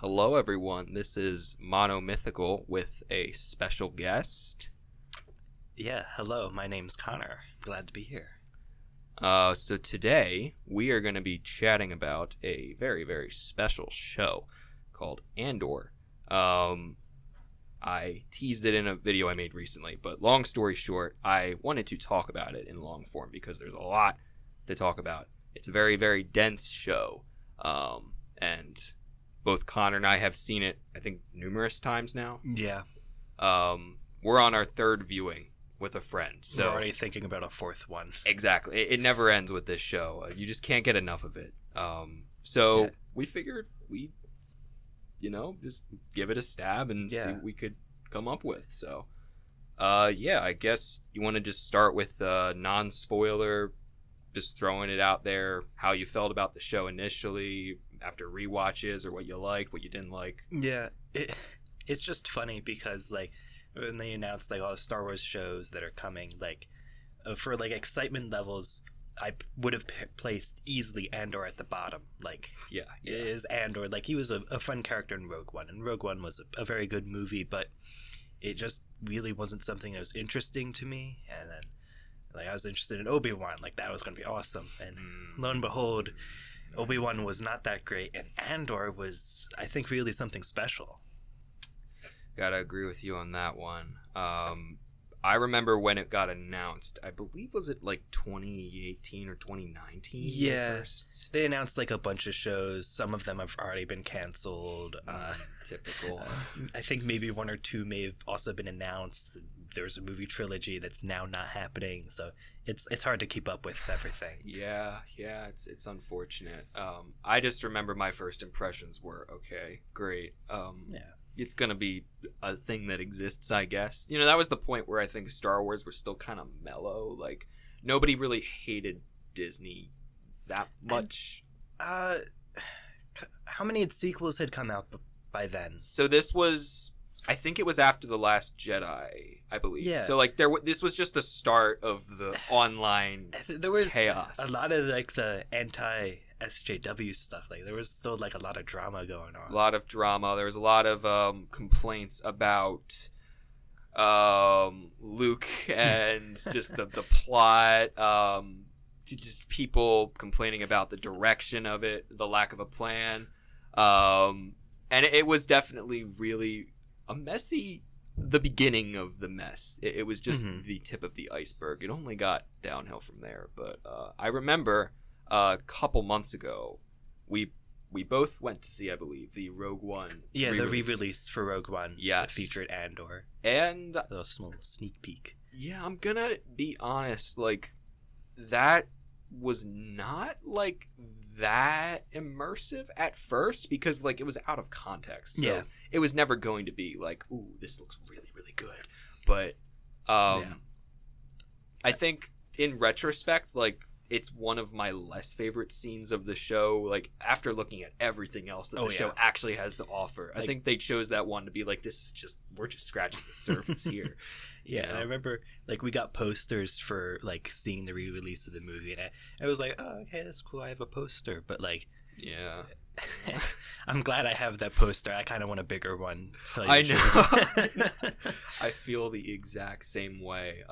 Hello, everyone. This is Mythical with a special guest. Yeah, hello, my name's Connor. Glad to be here. So today we are going to be chatting about a very, very special show called Andor. I teased it in a video I made recently, but long story short, I wanted to talk about it in long form because there's a lot to talk about. It's a very, very dense show, and both Connor and I have seen it, I think, numerous times now. Yeah. We're on our third viewing with a friend. So we're already thinking about a fourth one. Exactly. It never ends with this show. You just can't get enough of it. We figured we'd, just give it a stab and see what we could come up with. So, I guess you want to just start with non-spoiler, just throwing it out there, how you felt about the show initially, after rewatches, or what you liked, what you didn't like. Yeah, it's just funny because, when they announced, all the Star Wars shows that are coming, for excitement levels, I would have placed easily Andor at the bottom. It is Andor. He was a fun character in Rogue One, and Rogue One was a very good movie, but it just really wasn't something that was interesting to me. And then, I was interested in Obi-Wan, that was going to be awesome. And lo and behold, Obi-Wan was not that great, and Andor was, I think, really something special. Gotta agree with you on that one. I remember when it got announced. I believe, was it 2018 or 2019? Yeah, they announced a bunch of shows. Some of them have already been canceled. Typical. I think maybe one or two may have also been announced. There's a movie trilogy that's now not happening, so it's hard to keep up with everything. Yeah, it's unfortunate. I just remember my first impressions were okay, great. It's gonna be a thing that exists, I guess. That was the point where I think Star Wars were still kind of mellow. Nobody really hated Disney that much. And, how many sequels had come out by then? So this was, I think it was after The Last Jedi, I believe. Yeah. So this was just the start of the online there was chaos. A lot of the anti-SJW stuff. There was still a lot of drama going on. A lot of drama. There was a lot of complaints about Luke and just the plot. Just people complaining about the direction of it, the lack of a plan. And it was definitely really a messy, the beginning of the mess. It was just the tip of the iceberg. It only got downhill from there. But I remember a couple months ago, we both went to see, I believe, the Rogue One. Yeah, the re-release for Rogue One. Yes. That featured Andor. And a little small sneak peek. Yeah, I'm gonna be honest. That was not that immersive at first because it was out of context. So it was never going to be ooh, this looks really, really good. But I think in retrospect, it's one of my less favorite scenes of the show. After looking at everything else that the show actually has to offer, I think they chose that one to be we're just scratching the surface here. Yeah, and I remember we got posters for seeing the re-release of the movie, and I was like, oh, okay, that's cool. I have a poster, but yeah. I'm glad I have that poster. I kind of want a bigger one. I know. I feel the exact same way.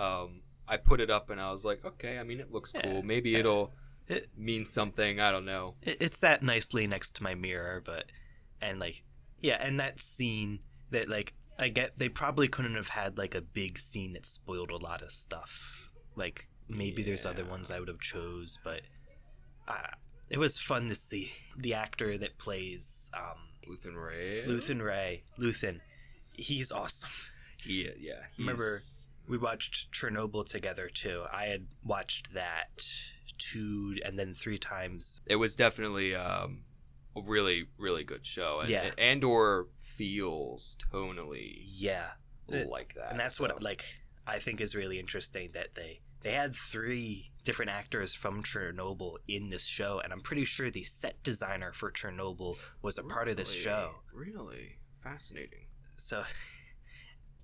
I put it up and I was like, okay, I mean, it looks cool. Maybe it'll mean something. I don't know. It sat nicely next to my mirror, and that scene that I get, they probably couldn't have had a big scene that spoiled a lot of stuff. Maybe there's other ones I would have chose, but it was fun to see the actor that plays Luthen. He's awesome. Remember, we watched Chernobyl together too. I had watched that 2 and then 3 times. It was definitely a really, really good show. And Andor feels tonally like that. And that's what I think is really interesting, that they had 3 different actors from Chernobyl in this show, and I'm pretty sure the set designer for Chernobyl was a part of this show. Really? Fascinating. So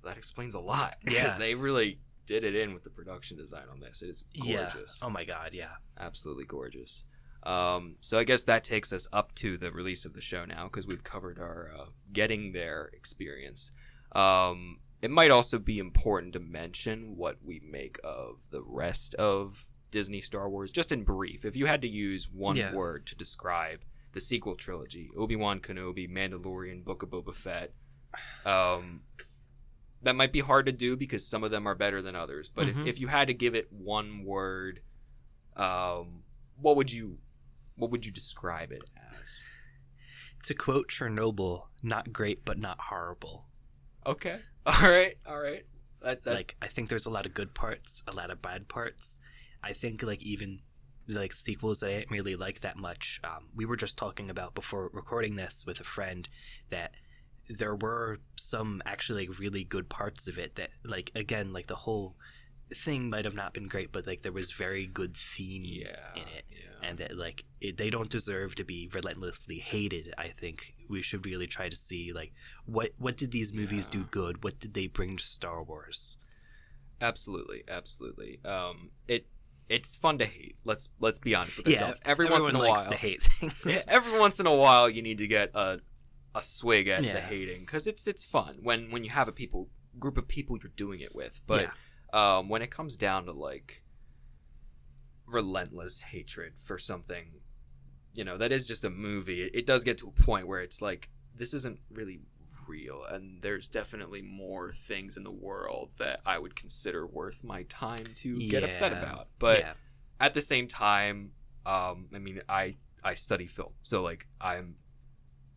that explains a lot, because they really did it in with the production design on this. It is gorgeous. Oh my god, yeah. Absolutely gorgeous. So I guess that takes us up to the release of the show now, because we've covered our getting there experience. It might also be important to mention what we make of the rest of Disney Star Wars, just in brief. If you had to use one word to describe the sequel trilogy, Obi-Wan Kenobi, Mandalorian, Book of Boba Fett, that might be hard to do because some of them are better than others. But if you had to give it one word, what would you describe it as? To quote Chernobyl, not great but not horrible. Okay. All right. That... Like, I think there's a lot of good parts, a lot of bad parts. I think, like, even like sequels that I didn't really like that much. We were just talking about before recording this with a friend that there were some actually like really good parts of it that, like, again, like the whole thing might have not been great, but like there was very good themes in it, and that like they don't deserve to be relentlessly hated. I think we should really try to see like what did these movies do good? What did they bring to Star Wars? Absolutely. It's fun to hate. Let's be honest with ourselves. Everyone once in a likes while, to hate things. Every once in a while, you need to get a swig at the hating, because it's fun when you have a group of people you're doing it with. But when it comes down to like relentless hatred for something, that is just a movie. It does get to a point where it's like, this isn't really real, and there's definitely more things in the world that I would consider worth my time to get upset about. But at the same time, I mean, I study film, so like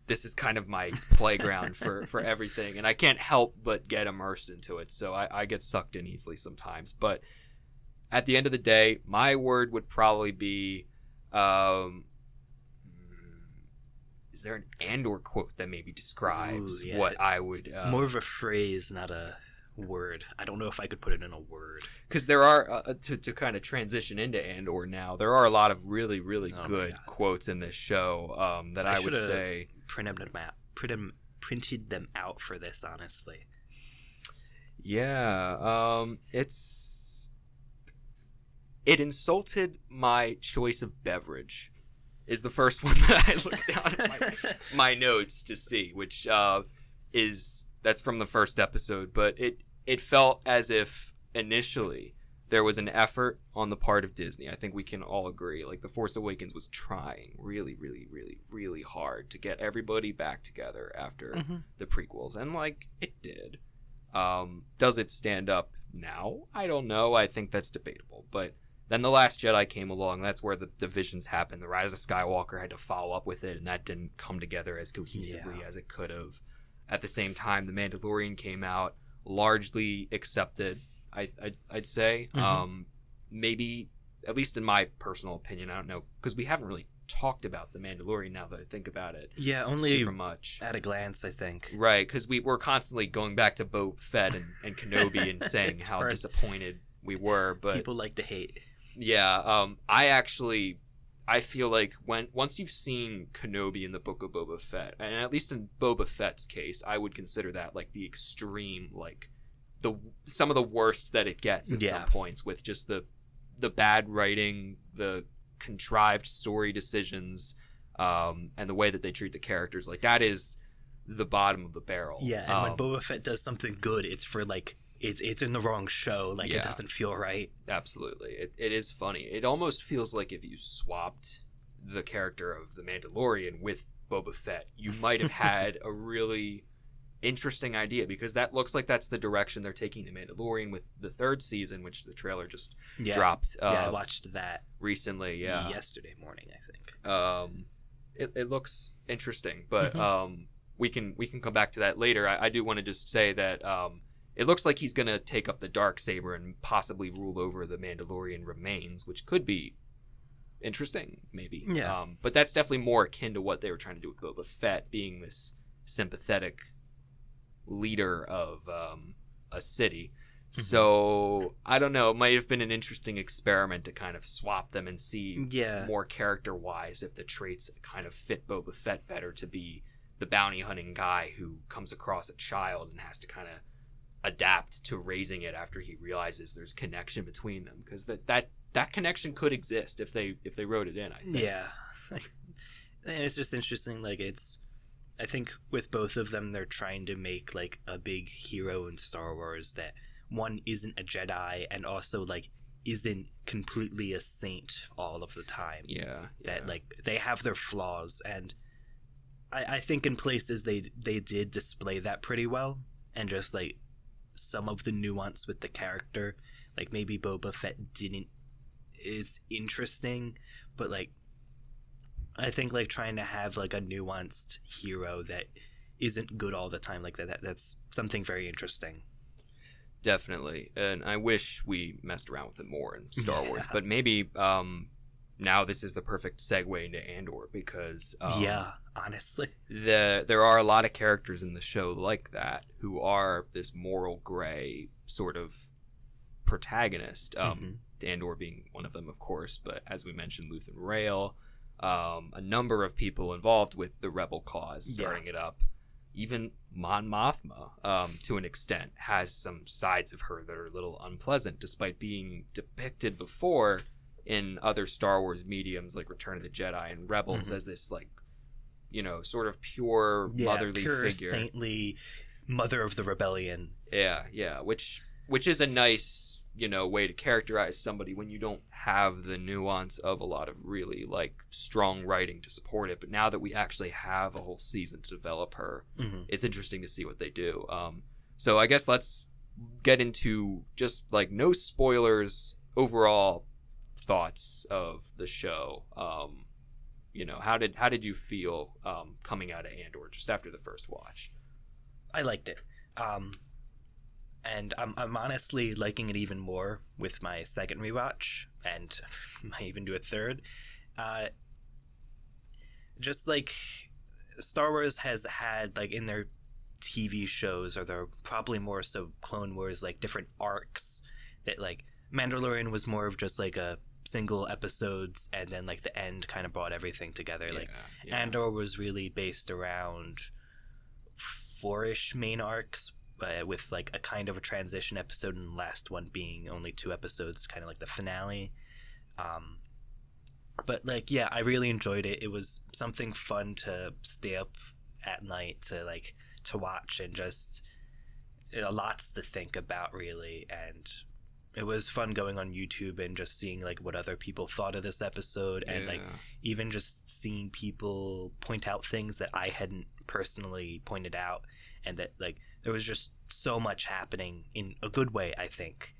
this is kind of my playground for everything, and I can't help but get immersed into it, so I get sucked in easily sometimes. But at the end of the day, my word would probably be, is there an Andor quote that maybe describes what I would... more of a phrase, not a word. I don't know if I could put it in a word. Because there are, to kind of transition into Andor now, there are a lot of really, really good quotes in this show that I would say... printed them out for this, honestly. Yeah, it insulted my choice of beverage is the first one that I looked down at my notes to see, which that's from the first episode. But it felt as if initially there was an effort on the part of Disney. I think we can all agree. Like, The Force Awakens was trying really, really, really, really hard to get everybody back together after the prequels. And, like, it did. Does it stand up now? I don't know. I think that's debatable. But then The Last Jedi came along. That's where the divisions happened. The Rise of Skywalker had to follow up with it, and that didn't come together as cohesively as it could have. At the same time, The Mandalorian came out, largely accepted, I'd say. Maybe, at least in my personal opinion, I don't know, because we haven't really talked about The Mandalorian now that I think about it. Yeah, only super much. At a glance, I think. Right, because we're constantly going back to Boba Fett and Kenobi and saying how disappointed we were. But people like to hate. Yeah, I feel like once you've seen Kenobi in the Book of Boba Fett, and at least in Boba Fett's case, I would consider that like the extreme, like some of the worst that it gets at some points, with just the bad writing, the contrived story decisions, and the way that they treat the characters. Like, that is the bottom of the barrel. Yeah, and when Boba Fett does something good, it's for like it's in the wrong show. Like, it doesn't feel right. Absolutely. It is funny. It almost feels like if you swapped the character of the Mandalorian with Boba Fett, you might have had a really interesting idea, because that looks like that's the direction they're taking the Mandalorian with the third season, which the trailer just dropped. I watched that recently. Yesterday morning, I think. It looks interesting, but we can come back to that later. I do want to just say that it looks like he's going to take up the Darksaber and possibly rule over the Mandalorian remains, which could be interesting, maybe. Yeah. But that's definitely more akin to what they were trying to do with Boba Fett, being this sympathetic leader of a city. So, I don't know. It might have been an interesting experiment to kind of swap them and see more character-wise if the traits kind of fit Boba Fett better to be the bounty hunting guy who comes across a child and has to kind of adapt to raising it after he realizes there's connection between them, because that that connection could exist if they wrote it in, I think. Yeah. And it's just interesting, like, I think with both of them, they're trying to make, like, a big hero in Star Wars that, one, isn't a Jedi, and also, like, isn't completely a saint all of the time. Yeah. That, like, they have their flaws, and I think in places they did display that pretty well, and just, like, some of the nuance with the character, like, maybe Boba Fett is interesting, but, like, I think, like, trying to have, like, a nuanced hero that isn't good all the time, like, that's something very interesting. Definitely. And I wish we messed around with it more in Star Yeah. Wars. But maybe now this is the perfect segue into Andor, because Yeah, honestly. there are a lot of characters in the show like that who are this moral gray sort of protagonist. Andor being one of them, of course. But as we mentioned, Luthen Rael, a number of people involved with the rebel cause starting it up. Even Mon Mothma, to an extent, has some sides of her that are a little unpleasant, despite being depicted before in other Star Wars mediums like Return of the Jedi and Rebels as this, like, you know, sort of pure motherly pure figure, saintly mother of the rebellion. Yeah, which is a nice, you know, way to characterize somebody when you don't have the nuance of a lot of really, like, strong writing to support it. But now that we actually have a whole season to develop her, it's interesting to see what they do. So I guess let's get into just, like, no spoilers, overall thoughts of the show. You know, how did you feel coming out of Andor just after the first watch? I liked it. And I'm honestly liking it even more with my second rewatch, and might even do a third. Just like Star Wars has had, like, in their TV shows, or they're probably more so Clone Wars, like, different arcs that, like, Mandalorian was more of just like a single episodes, and then, like, the end kind of brought everything together. Andor was really based around 4-ish main arcs, with, like, a kind of a transition episode, and the last one being only 2 episodes, kind of like the finale. But, like, yeah, I really enjoyed it. It was something fun to stay up at night to watch, and just lots to think about, really. And it was fun going on YouTube and just seeing, like, what other people thought of this episode, and like, even just seeing people point out things that I hadn't personally pointed out, and that, like, there was just so much happening in a good way, I think.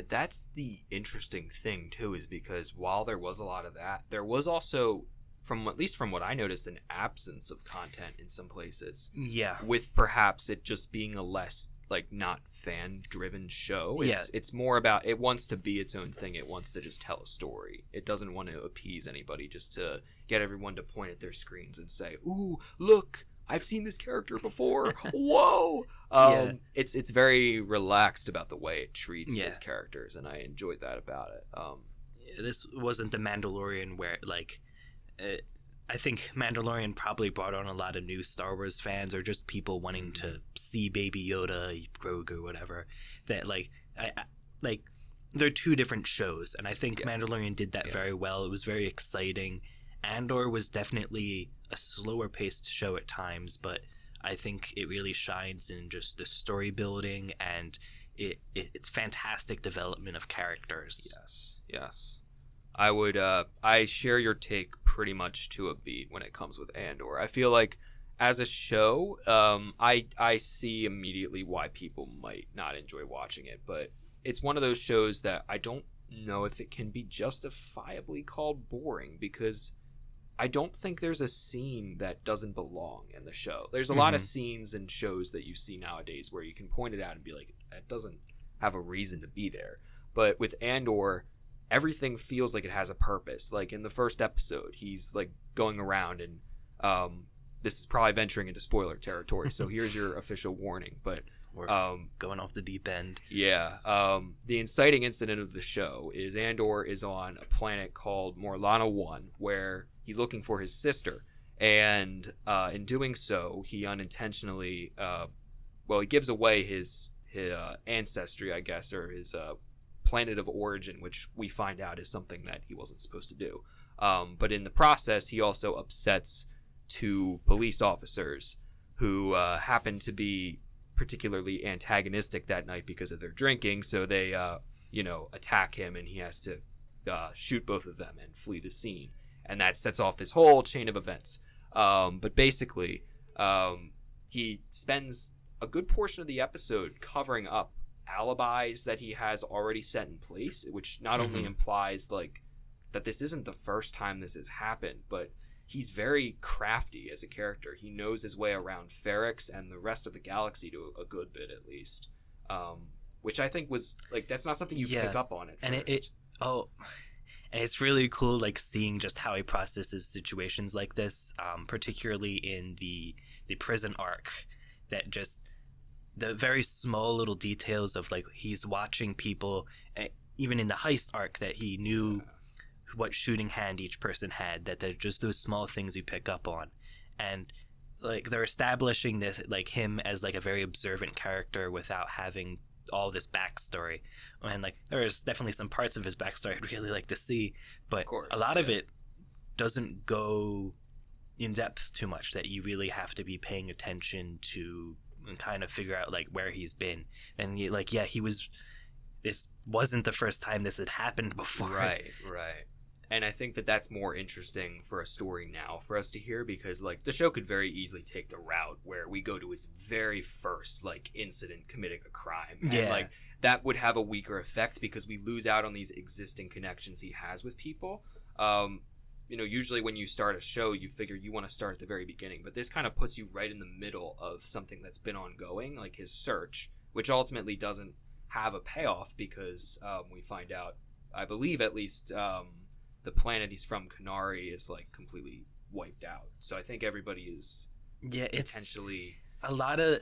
That's the interesting thing too, is because while there was a lot of that, there was also, at least from what I noticed, an absence of content in some places. Yeah. With perhaps it just being a less, like, not fan-driven show. It's more about, it wants to be its own thing. It wants to just tell a story. It doesn't want to appease anybody, just to get everyone to point at their screens and say, "Ooh, look, I've seen this character before. Whoa!" It's very relaxed about the way it treats its characters, and I enjoyed that about it. This wasn't the Mandalorian where, like, I think Mandalorian probably brought on a lot of new Star Wars fans, or just people wanting to see Baby Yoda, Grogu, whatever. That, like, like, they're 2 different shows, and I think Mandalorian did that very well. It was very exciting. Andor was definitely a slower paced show at times, but I think it really shines in just the story building and it's fantastic development of characters. Yes. I share your take pretty much to a beat when it comes with Andor. I feel like as a show, I see immediately why people might not enjoy watching it, but it's one of those shows that I don't know if it can be justifiably called boring, because I don't think there's a scene that doesn't belong in the show. There's a lot of scenes in shows that you see nowadays where you can point it out and be like, that doesn't have a reason to be there. But with Andor, everything feels like it has a purpose. Like in the first episode, he's, like, going around, and this is probably venturing into spoiler territory, so here's your official warning. But we're going off the deep end. Yeah. The inciting incident of the show is Andor is on a planet called Morlana 1, where he's looking for his sister, and in doing so, he unintentionally, he gives away his ancestry, I guess, or his planet of origin, which we find out is something that he wasn't supposed to do. But in the process, he also upsets 2 police officers who happen to be particularly antagonistic that night because of their drinking. So they, attack him, and he has to shoot both of them and flee the scene. And that sets off this whole chain of events. But basically, he spends a good portion of the episode covering up alibis that he has already set in place, which not only implies like that this isn't the first time this has happened, but he's very crafty as a character. He knows his way around Ferrix and the rest of the galaxy to a good bit, at least. Which I think was like, that's not something you pick up on at first. And it's really cool, like, seeing just how he processes situations like this, particularly in the prison arc, that just the very small little details of, like, he's watching people, even in the heist arc, that he knew what shooting hand each person had, that they're just those small things you pick up on. And, like, they're establishing this, like, him as, like, a very observant character without having all this backstory. And, like, there's definitely some parts of his backstory I'd really like to see, but a lot of it doesn't go in depth too much, that you really have to be paying attention to and kind of figure out, like, where he's been. And this wasn't the first time this had happened before. Right. And I think that that's more interesting for a story now for us to hear, because, like, the show could very easily take the route where we go to his very first, like, incident committing a crime. And, like, that would have a weaker effect because we lose out on these existing connections he has with people. Usually when you start a show, you figure you want to start at the very beginning, but this kind of puts you right in the middle of something that's been ongoing, like his search, which ultimately doesn't have a payoff because we find out, I believe at least, the planet he's from, Canary, is like completely wiped out. So I think everybody is potentially a lot of,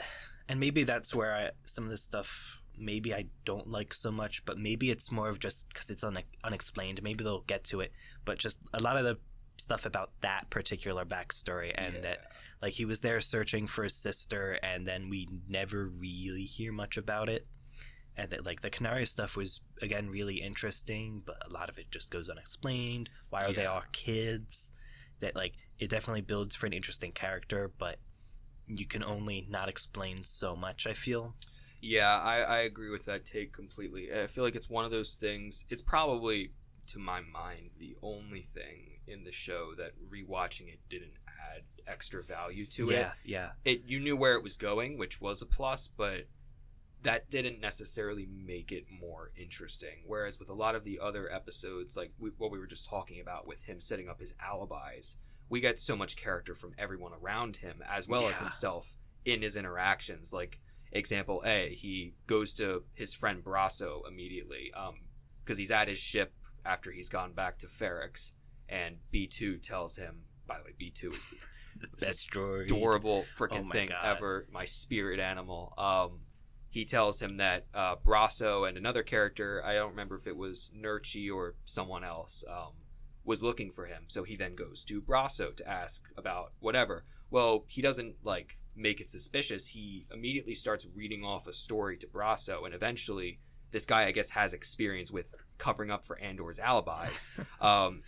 and maybe that's where some of this stuff maybe I don't like so much, but maybe it's more of just because it's unexplained. Maybe they'll get to it, but just a lot of the stuff about that particular backstory, and that, like, he was there searching for his sister, and then we never really hear much about it. And that, like, the Canary stuff was, again, really interesting, but a lot of it just goes unexplained. Why are they all kids? That, like, it definitely builds for an interesting character, but you can only not explain so much, I feel. Yeah, I agree with that take completely. I feel like it's one of those things, it's probably, to my mind, the only thing in the show that rewatching it didn't add extra value to it. You knew where it was going, which was a plus, but that didn't necessarily make it more interesting. Whereas with a lot of the other episodes, like what we were just talking about with him setting up his alibis, we get so much character from everyone around him as well as himself in his interactions. Like, example A, he goes to his friend Brasso immediately because he's at his ship after he's gone back to Ferrix, and B2 tells him, by the way, B2 is the best story, adorable freaking thing ever, my spirit animal. He tells him that Brasso and another character, I don't remember if it was Nurchi or someone else, was looking for him. So he then goes to Brasso to ask about whatever. Well, he doesn't, like, make it suspicious. He immediately starts reading off a story to Brasso, and eventually this guy, I guess, has experience with covering up for Andor's alibis.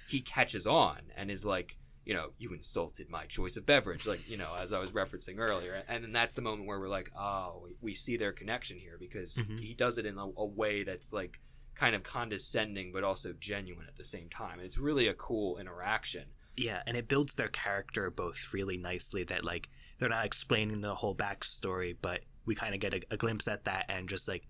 He catches on and is like, you insulted my choice of beverage, like, as I was referencing earlier. And then that's the moment where we're like, oh, we see their connection here, because he does it in a way that's, like, kind of condescending but also genuine at the same time. It's really a cool interaction. Yeah, and it builds their character both really nicely, that, like, they're not explaining the whole backstory, but we kind of get a glimpse at that, and just, like,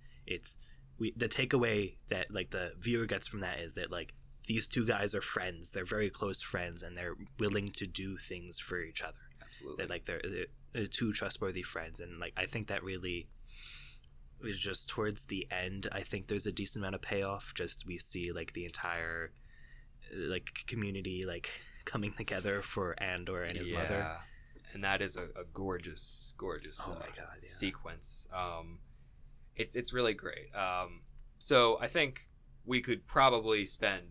the takeaway that, like, the viewer gets from that is that, like, these two guys are friends. They're very close friends, and they're willing to do things for each other. Absolutely. That, like, they're two trustworthy friends, and, like, I think that really is just towards the end. I think there's a decent amount of payoff. Just we see, like, the entire, like, community, like, coming together for Andor and his mother. And that is a gorgeous sequence. It's really great. So I think we could probably spend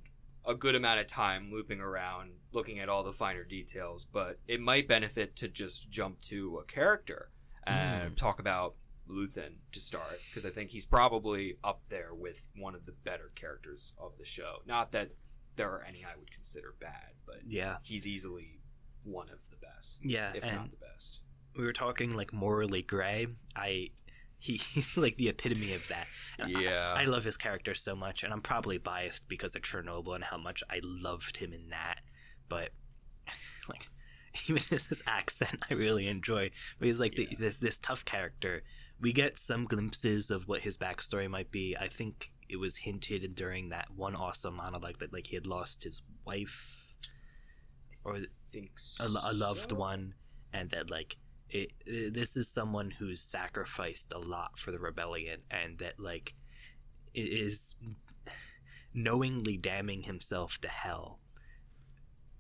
a good amount of time looping around, looking at all the finer details, but it might benefit to just jump to a character and talk about Luthen to start, because I think he's probably up there with one of the better characters of the show. Not that there are any I would consider bad, but Yeah. he's easily one of the best. Yeah, if and not the best. we were talking like morally gray. He's like the epitome of that. And Yeah. I love his character so much, and I'm probably biased because of Chernobyl and how much I loved him in that. But like, even his accent, I really enjoy. But he's like this tough character. We get some glimpses of what his backstory might be. I think it was hinted during that one awesome monologue that like he had lost his wife, or a loved one, and that like this is someone who's sacrificed a lot for the rebellion, and that like is knowingly damning himself to hell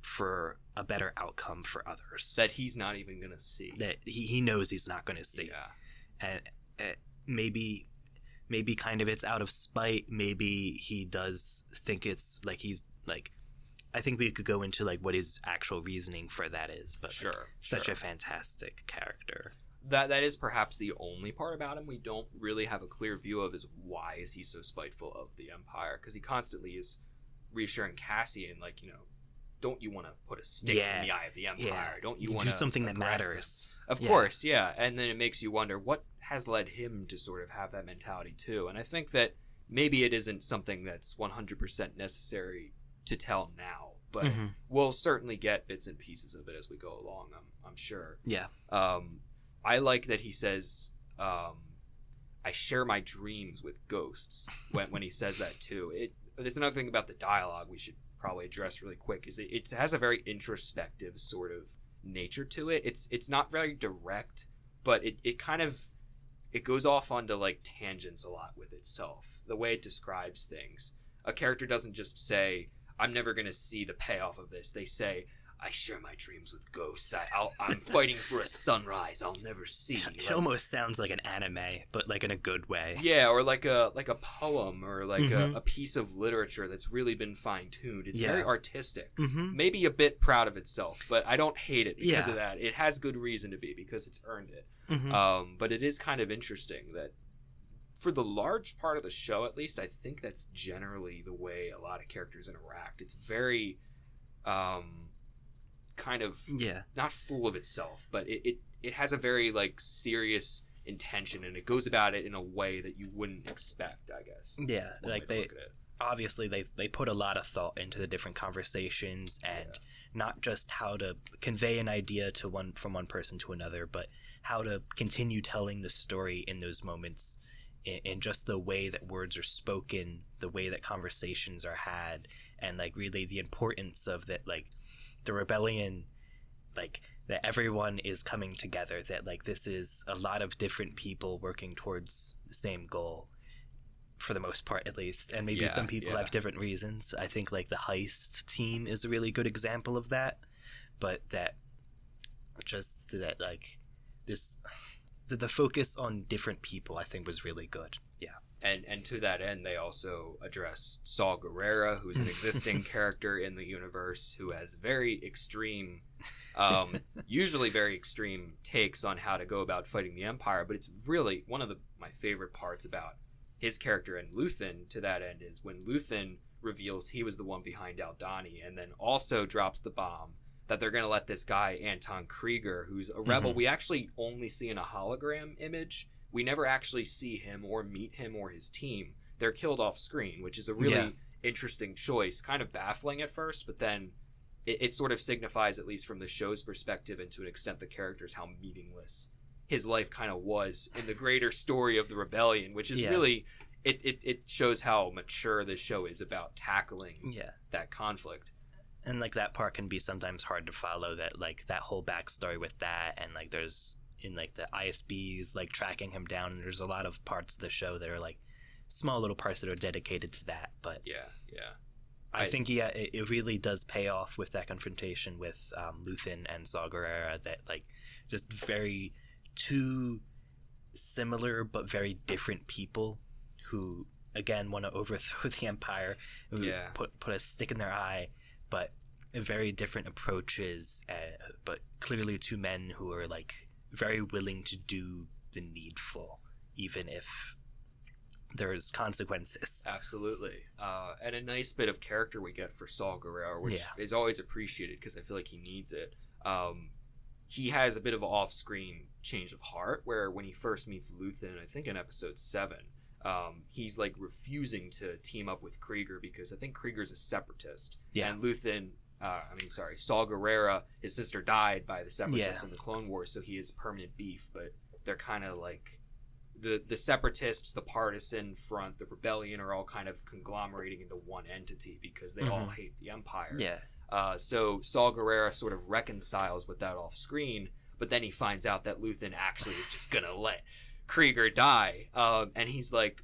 for a better outcome for others that he's not even gonna see, that he knows he's not going to see. And maybe kind of it's out of spite, maybe he does think it's like he's like, I think we could go into like what his actual reasoning for that is, but sure, like, such a fantastic character. That is perhaps the only part about him we don't really have a clear view of, is why is he so spiteful of the Empire, because he constantly is reassuring Cassian, like, you know, don't you want to put a stake in the eye of the Empire? Don't you want to do something that matters? Of course, yeah. And then it makes you wonder what has led him to sort of have that mentality too. And I think that maybe it isn't something that's 100% necessary to tell now, but we'll certainly get bits and pieces of it as we go along, I'm sure. Yeah. I like that he says, I share my dreams with ghosts when he says that too. There's another thing about the dialogue we should probably address really quick, is it has a very introspective sort of nature to it. It's not very direct, but it kind of, it goes off onto like tangents a lot with itself, the way it describes things. A character doesn't just say, I'm never going to see the payoff of this. They say, I share my dreams with ghosts. I'm fighting for a sunrise I'll never see. It almost sounds like an anime, but like in a good way. Yeah, or like a poem, or like a piece of literature that's really been fine-tuned. It's very artistic. Maybe a bit proud of itself, but I don't hate it because of that. It has good reason to be, because it's earned it. But it is kind of interesting that for the large part of the show, at least, I think that's generally the way a lot of characters interact. It's very kind of not full of itself, but it has a very like serious intention, and it goes about it in a way that you wouldn't expect, I guess. Yeah, like obviously they put a lot of thought into the different conversations, and not just how to convey an idea from one person to another, but how to continue telling the story in those moments, in just the way that words are spoken, the way that conversations are had, and like really the importance of that, like the rebellion, like that everyone is coming together, that like this is a lot of different people working towards the same goal, for the most part at least, and maybe some people have different reasons. I think like the heist team is a really good example of that, but that just that like this the focus on different people I think was really good. And to that end, they also address Saw Gerrera, who's an existing character in the universe who has very extreme, usually very extreme takes on how to go about fighting the Empire. But it's really one of my favorite parts about his character and Luthen to that end is when Luthen reveals he was the one behind Aldhani, and then also drops the bomb that they're going to let this guy, Anton Krieger, who's a rebel, we actually only see in a hologram image. We never actually see him or meet him or his team. They're killed off screen, which is a really interesting choice. Kind of baffling at first, but then it sort of signifies, at least from the show's perspective and to an extent the characters, how meaningless his life kind of was in the greater story of the rebellion, which is really, it shows how mature this show is about tackling that conflict. And like that part can be sometimes hard to follow, that like that whole backstory with that, and like there's in like the ISBs like tracking him down, and there's a lot of parts of the show that are like small little parts that are dedicated to that. But I think it really does pay off with that confrontation with Luthen and Saw Gerrera, that like just very two similar but very different people who again want to overthrow the Empire, who put a stick in their eye, but very different approaches, but clearly two men who are like very willing to do the needful even if there's consequences. Absolutely. And a nice bit of character we get for Saul Guerrero, which is always appreciated because I feel like he needs it. He has a bit of an off-screen change of heart where when he first meets Luthen, I think in episode 7, he's like refusing to team up with Krieger because I think Krieger's a separatist. Yeah. And Luthen, Saul Guerrero, his sister died by the separatists in the Clone Wars, so he has permanent beef, but they're kind of like the separatists, the partisan front, the rebellion are all kind of conglomerating into one entity because they all hate the Empire. Yeah. So Saul Guerrero sort of reconciles with that off screen, but then he finds out that Luthen actually is just gonna let Krieger die, and he's like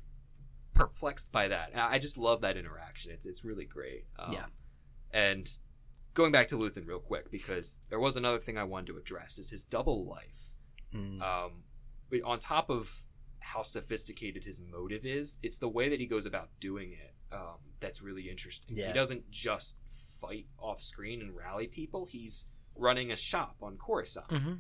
perplexed by that. And I just love that interaction. It's really great. And going back to Luthen real quick, because there was another thing I wanted to address, is his double life. On top of how sophisticated his motive is, it's the way that he goes about doing it that's really interesting. He doesn't just fight off screen and rally people. He's running a shop on Coruscant.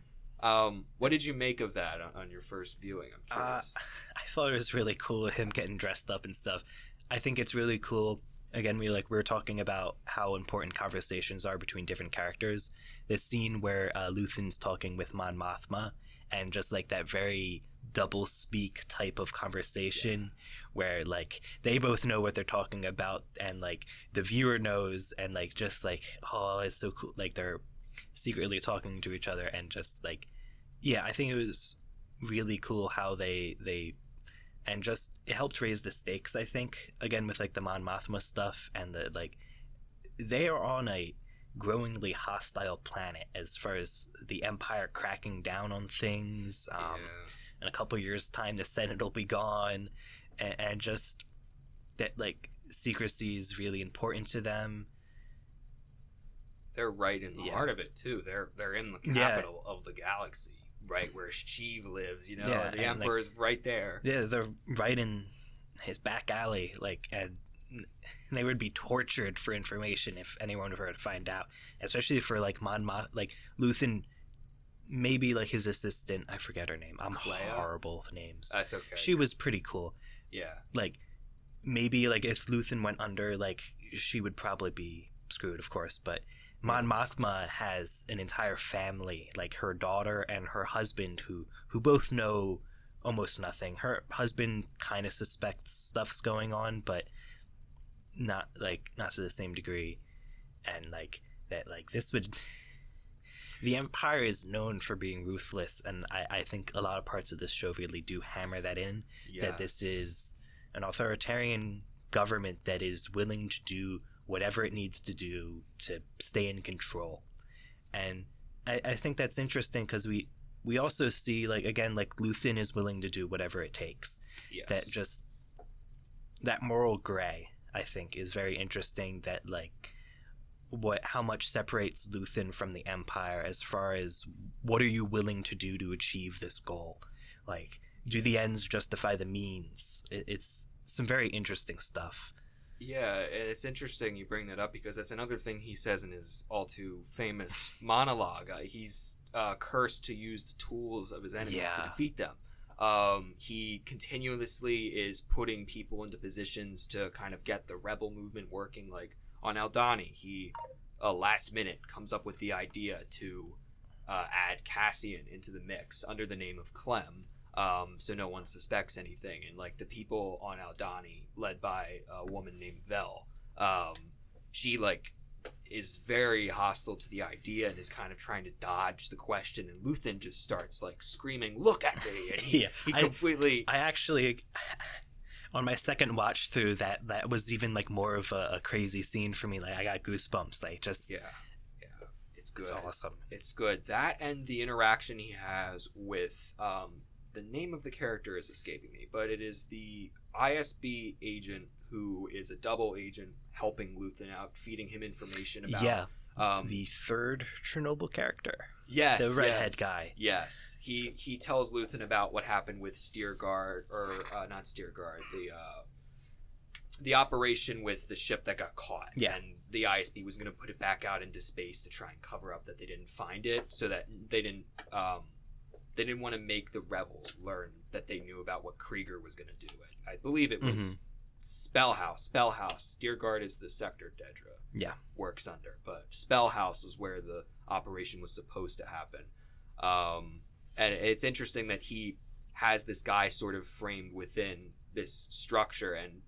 What did you make of that on your first viewing? I'm curious. I thought it was really cool, him getting dressed up and stuff. I think it's really cool. Again, we were talking about how important conversations are between different characters. This scene where Luthen's talking with Mon Mothma, and just like that very double speak type of conversation where like they both know what they're talking about and like the viewer knows, and like just like, oh, it's so cool, like they're secretly talking to each other, and just like, yeah, I think it was really cool how they and just it helped raise the stakes, I think, again with like the Mon Mothma stuff, and the like they are on a growingly hostile planet as far as the Empire cracking down on things. In a couple years time the Senate will be gone, and just that like secrecy is really important to them. They're right in the heart of it too. They're in the capital of the galaxy, right where Sheev lives, the Emperor is right there. Yeah, they're right in his back alley, like, and they would be tortured for information if anyone were to find out, especially for like like Luthen, maybe like his assistant, I forget her name. I'm horrible with names. That's okay. She was pretty cool. Yeah. Like maybe like if Luthen went under, like she would probably be screwed, of course, but Mon Mothma has an entire family, like her daughter and her husband, who both know almost nothing. Her husband kind of suspects stuff's going on, but not to the same degree. And like that, like this would the Empire is known for being ruthless, and I think a lot of parts of this show really do hammer that in. That this is an authoritarian government that is willing to do whatever it needs to do to stay in control. And I think that's interesting because we also see, like, again, like Luthen is willing to do whatever it takes. That moral gray, I think, is very interesting. That like how much separates Luthen from the Empire as far as what are you willing to do to achieve this goal? Like, do the ends justify the means? It's some very interesting stuff. Yeah, it's interesting you bring that up because that's another thing he says in his all too famous monologue. He's cursed to use the tools of his enemy to defeat them. He continuously is putting people into positions to kind of get the rebel movement working. Like on Aldhani, he last minute comes up with the idea to add Cassian into the mix under the name of Clem. So no one suspects anything, and like the people on Aldhani, led by a woman named Vel, she like is very hostile to the idea and is kind of trying to dodge the question, and Luthen just starts like screaming, "Look at me!" And he completely. I actually, on my second watch through, that was even like more of a crazy scene for me. Like I got goosebumps. Like just it's good. It's awesome. It's good. That and the interaction he has with the name of the character is escaping me, but it is the ISB agent who is a double agent helping Luthen out, feeding him information about the third Chernobyl character. Yes, the redhead guy. Yes, he tells Luthen about what happened with Steerguard, or not Steerguard, the operation with the ship that got caught. Yeah, and the ISB was going to put it back out into space to try and cover up that they didn't find it, so that they didn't want to make the rebels learn that they knew about what Krieger was going to do. I believe it was Mm-hmm. Spellhouse. Steerguard is the sector Dedra works under, but Spellhouse is where the operation was supposed to happen. And it's interesting that he has this guy sort of framed within this structure, and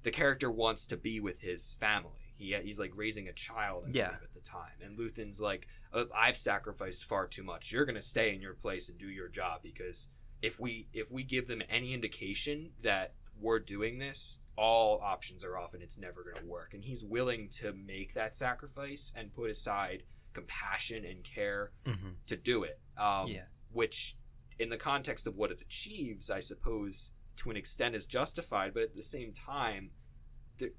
the character wants to be with his family. He's like raising a child, I believe, at the time, and Luthen's like, I've sacrificed far too much. You're gonna stay in your place and do your job, because if we give them any indication that we're doing this, all options are off and it's never gonna work. And he's willing to make that sacrifice and put aside compassion and care to do it. Which, in the context of what it achieves, I suppose to an extent is justified, but at the same time,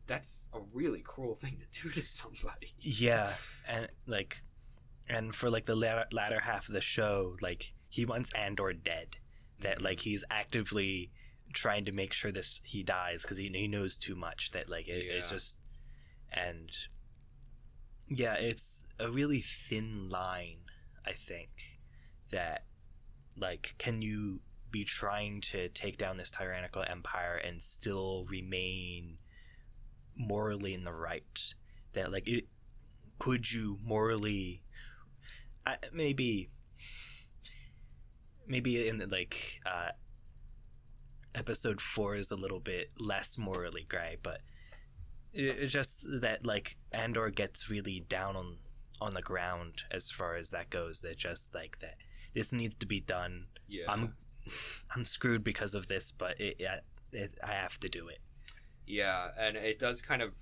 that's a really cruel thing to do to somebody. Yeah, and for like the latter half of the show, like he wants Andor dead. That like he's actively trying to make sure he dies because he knows too much. That like it's just, and it's a really thin line. I think that like, can you be trying to take down this tyrannical empire and still remain morally in the right? That like, could you morally maybe in like episode 4 is a little bit less morally gray, but it's just that like Andor gets really down on the ground as far as that goes. That just like that this needs to be done. I'm screwed because of this, but I have to do it. Yeah, and it does kind of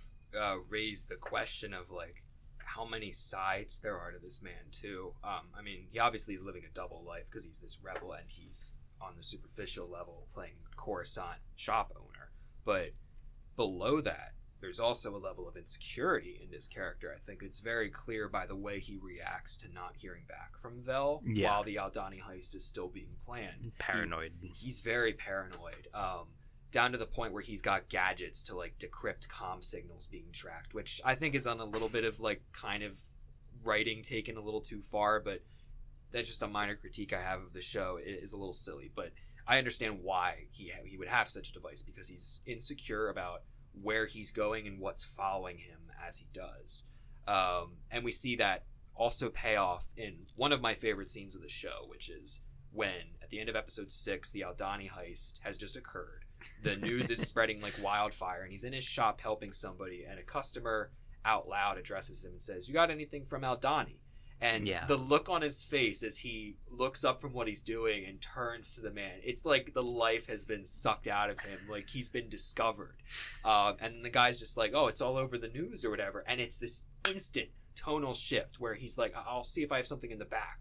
raise the question of like how many sides there are to this man too. I mean, he obviously is living a double life because he's this rebel and he's on the superficial level playing Coruscant shop owner, but below that there's also a level of insecurity in this character. I think it's very clear by the way he reacts to not hearing back from Vel while the Aldhani heist is still being planned. Paranoid. He's very paranoid. Down to the point where he's got gadgets to like decrypt comm signals being tracked, which I think is on a little bit of like kind of writing taken a little too far, but that's just a minor critique I have of the show. It is a little silly, but I understand why he would have such a device, because he's insecure about where he's going and what's following him as he does. And we see that also pay off in one of my favorite scenes of the show, which is when at the end of episode 6 the Aldhani heist has just occurred. The news is spreading like wildfire, and he's in his shop helping somebody, and a customer out loud addresses him and says, "You got anything from Aldhani?" And the look on his face as he looks up from what he's doing and turns to the man, it's like the life has been sucked out of him, like he's been discovered. And the guy's just like, "Oh, it's all over the news or whatever." And it's this instant tonal shift where he's like, "I'll see if I have something in the back."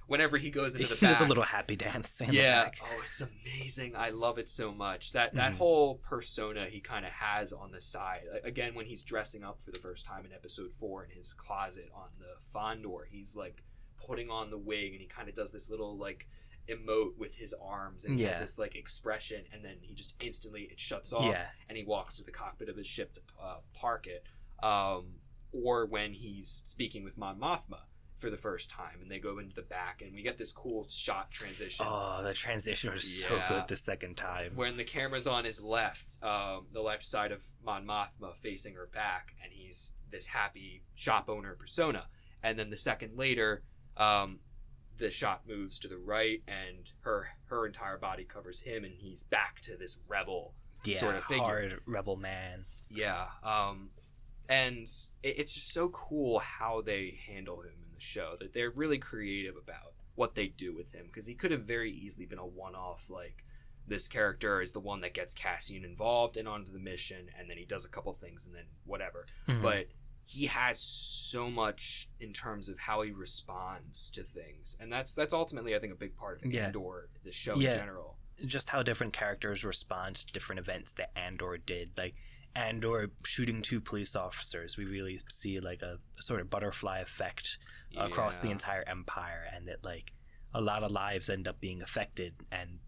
Whenever he goes into the back, there's a little happy dance in the back. Oh, it's amazing. I love it so much. That whole persona he kind of has on the side. Again, when he's dressing up for the first time in episode 4 in his closet on the Fondor, he's like putting on the wig and he kind of does this little like emote with his arms, and he has this like expression, and then he just instantly it shuts off and he walks to the cockpit of his ship to park it. Or when he's speaking with Mon Mothma for the first time and they go into the back and we get this cool shot transition. Oh, the transition was so good the second time. When the camera's on his left, the left side of Mon Mothma facing her back, and he's this happy shop owner persona. And then the second later, the shot moves to the right and her entire body covers him, and he's back to this rebel sort of figure. Hard rebel man. Yeah. And it's just so cool how they handle him in the show, that they're really creative about what they do with him, because he could have very easily been a one-off, like this character is the one that gets Cassian involved and onto the mission, and then he does a couple things and then whatever. But he has so much in terms of how he responds to things, and that's ultimately I think a big part of Andor, the show in general. Just how different characters respond to different events that Andor did. Like Andor shooting 2 police officers, we really see like a sort of butterfly effect across the entire empire, and that like a lot of lives end up being affected, and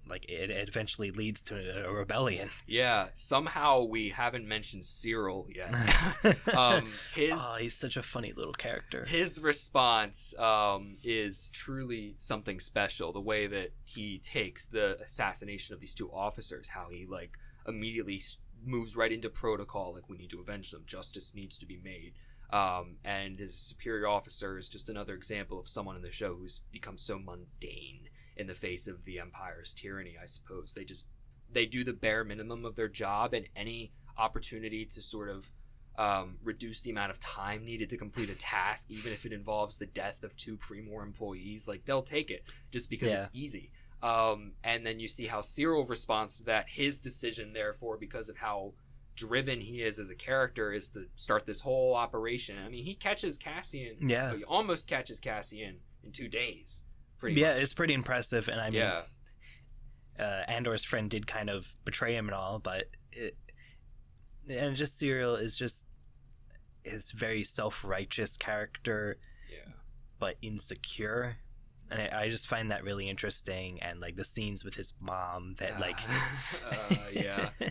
like it eventually leads to a rebellion. Yeah, somehow we haven't mentioned Cyril yet. He's such a funny little character. His response is truly something special. The way that he takes the assassination of these two officers, how he like immediately moves right into protocol, like we need to avenge them, justice needs to be made. And his superior officer is just another example of someone in the show who's become so mundane in the face of the Empire's tyranny, I suppose. They do the bare minimum of their job, and any opportunity to sort of reduce the amount of time needed to complete a task, even if it involves the death of two Premor employees, like they'll take it just because it's easy. And then you see how Cyril responds to that. His decision, therefore, because of how driven he is as a character, is to start this whole operation. I mean, he catches Cassian. He almost catches Cassian in 2 days. Pretty much. It's pretty impressive, and I mean, Andor's friend did kind of betray him and all, but Cyril is just his very self-righteous character, but insecure, and I just find that really interesting. And like the scenes with his mom, that like,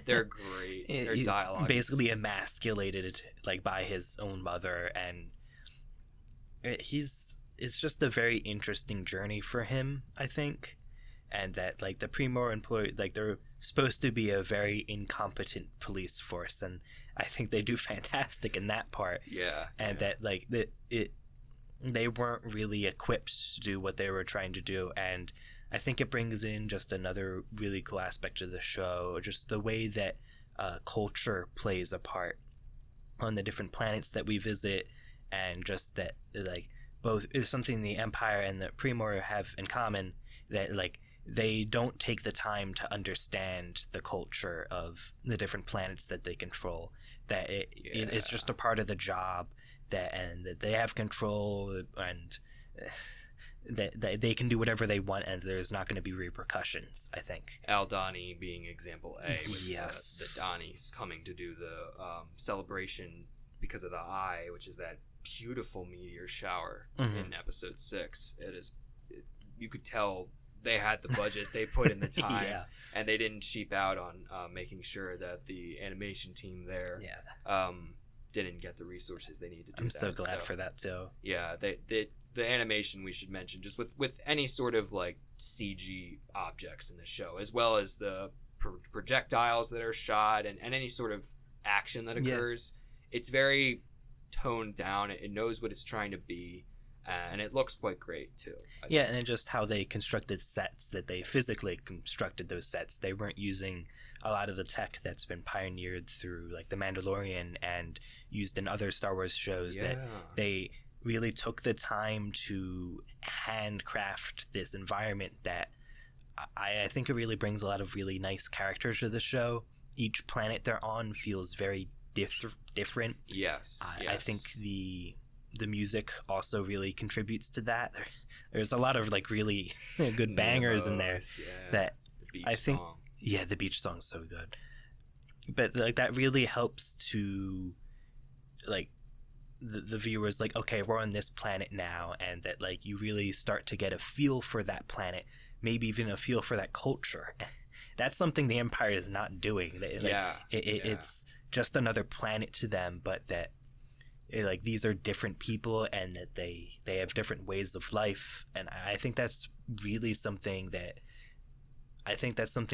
they're great. Their he's dialogue basically emasculated like by his own mother, and it's just a very interesting journey for him, I think. And that like the Premor employee, like they're supposed to be a very incompetent police force, and I think they do fantastic in that part. That like they weren't really equipped to do what they were trying to do, and I think it brings in just another really cool aspect of the show, just the way that culture plays a part on the different planets that we visit, and just that like both is something the Empire and the Premor have in common, that like they don't take the time to understand the culture of the different planets that they control, that it's just a part of the job, that they have control, and that they can do whatever they want, and there's not going to be repercussions, I think. Aldhani being example A, with the Donnies coming to do the celebration because of the Eye, which is that beautiful meteor shower in episode 6. You could tell they had the budget, they put in the time, and they didn't cheap out on making sure that the animation team there didn't get the resources they need to do. I'm so glad for that too. The animation, we should mention, just with any sort of like CG objects in the show, as well as the projectiles that are shot, and any sort of action that occurs, it's very toned down. It knows what it's trying to be, and it looks quite great too. And just how they constructed sets, that they physically constructed those sets. They weren't using a lot of the tech that's been pioneered through like The Mandalorian and used in other Star Wars shows, that they really took the time to handcraft this environment that I think it really brings a lot of really nice characters to the show. Each planet they're on feels very different. I think the music also really contributes to that. There's a lot of like really good bangers in there that I think song. The beach song's so good, but like that really helps to like the viewers, like, okay, we're on this planet now, and that like you really start to get a feel for that planet, maybe even a feel for that culture. That's something the Empire is not doing. It's just another planet to them, but that like these are different people, and that they have different ways of life. And I think that's really something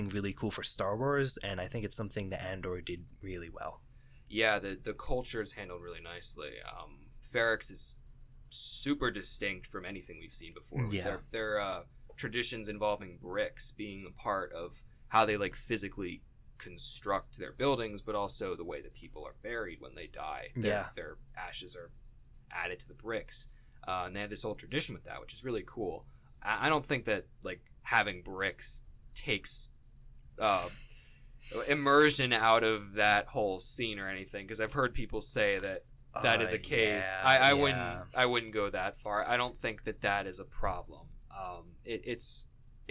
really cool for Star Wars, and I think it's something that Andor did really well. The culture is handled really nicely. Ferrix is super distinct from anything we've seen before. Their traditions involving bricks being a part of how they like physically construct their buildings, but also the way that people are buried when they die. Their ashes are added to the bricks, and they have this whole tradition with that, which is really cool. I don't think that like having bricks takes immersion out of that whole scene or anything, because I've heard people say that is a case. I wouldn't go that far. I don't think that is a problem. It's